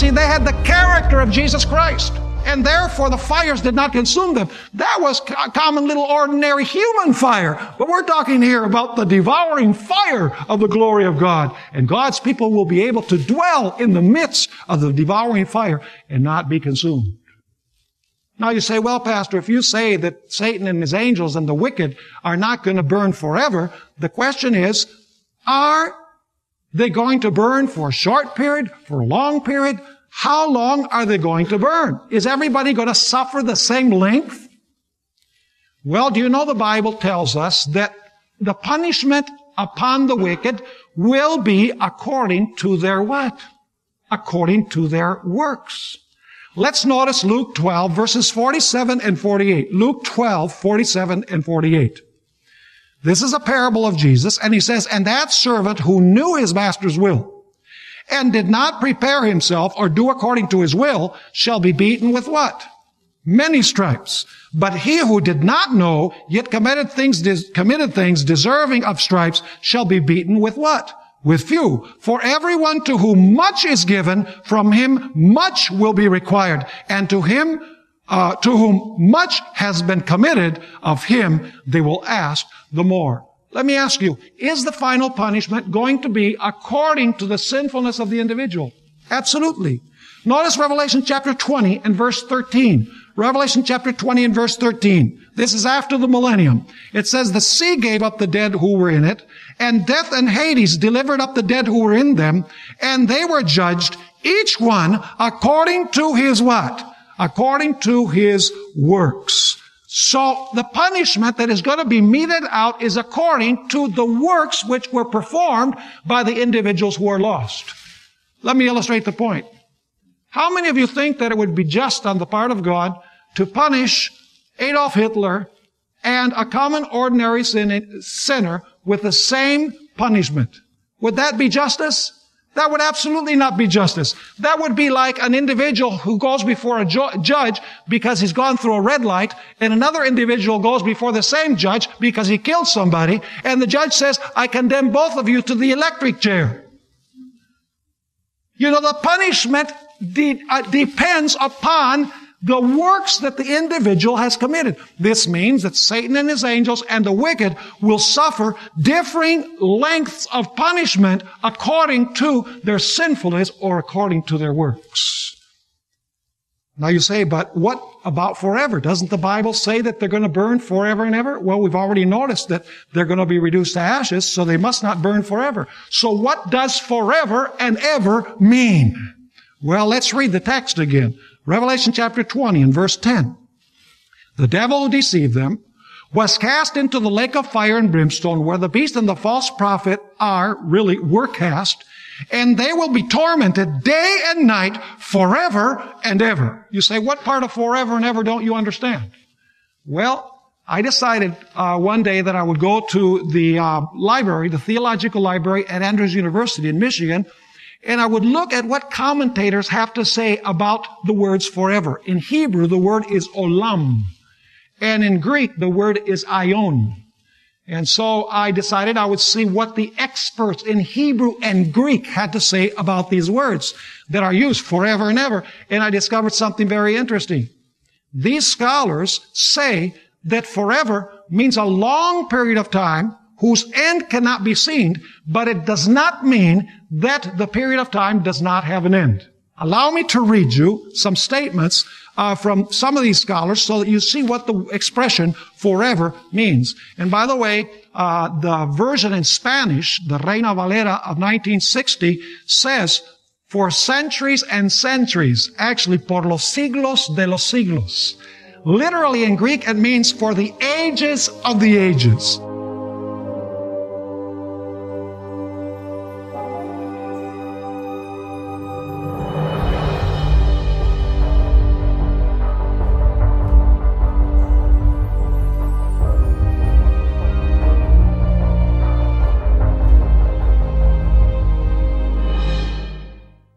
see, they had the character of Jesus Christ. And therefore the fires did not consume them. That was common little ordinary human fire. But we're talking here about the devouring fire of the glory of God. And God's people will be able to dwell in the midst of the devouring fire and not be consumed. Now you say, well, Pastor, if you say that Satan and his angels and the wicked are not going to burn forever, the question is, are they going to burn for a short period, for a long period? How long are they going to burn? Is everybody going to suffer the same length? Well, do you know the Bible tells us that the punishment upon the wicked will be according to their what? According to their works. Let's notice Luke 12, verses 47 and 48. Luke 12, 47 and 48. This is a parable of Jesus, and he says, and that servant who knew his master's will, and did not prepare himself or do according to his will, shall be beaten with what? Many stripes. But he who did not know, yet committed things deserving of stripes, shall be beaten with what? With few. For everyone to whom much is given, from him much will be required. And to him, to whom much has been committed, of him they will ask the more. Let me ask you, is the final punishment going to be according to the sinfulness of the individual? Absolutely. Notice Revelation chapter 20 and verse 13. Revelation chapter 20 and verse 13. This is after the millennium. It says, the sea gave up the dead who were in it, and death and Hades delivered up the dead who were in them, and they were judged, each one according to his what? According to his works. So the punishment that is going to be meted out is according to the works which were performed by the individuals who are lost. Let me illustrate the point. How many of you think that it would be just on the part of God to punish Adolf Hitler and a common ordinary sinner with the same punishment? Would that be justice? That would absolutely not be justice. That would be like an individual who goes before a judge because he's gone through a red light, and another individual goes before the same judge because he killed somebody, and the judge says, I condemn both of you to the electric chair. You know, the punishment depends upon the works that the individual has committed. This means that Satan and his angels and the wicked will suffer differing lengths of punishment according to their sinfulness or according to their works. Now you say, but what about forever? Doesn't the Bible say that they're going to burn forever and ever? Well, we've already noticed that they're going to be reduced to ashes, so they must not burn forever. So what does forever and ever mean? Well, let's read the text again. Revelation chapter 20 and verse 10. The devil who deceived them was cast into the lake of fire and brimstone, where the beast and the false prophet were cast, and they will be tormented day and night forever and ever. You say, what part of forever and ever don't you understand? Well, I decided one day that I would go to the library, the theological library at Andrews University in Michigan, and I would look at what commentators have to say about the words forever. In Hebrew, the word is olam. And in Greek, the word is aion. And so I decided I would see what the experts in Hebrew and Greek had to say about these words that are used forever and ever. And I discovered something very interesting. These scholars say that forever means a long period of time whose end cannot be seen, but it does not mean that the period of time does not have an end. Allow me to read you some statements from some of these scholars so that you see what the expression forever means. And by the way, the version in Spanish, the Reina Valera of 1960, says, for centuries and centuries, actually, por los siglos de los siglos. Literally in Greek, it means for the ages of the ages.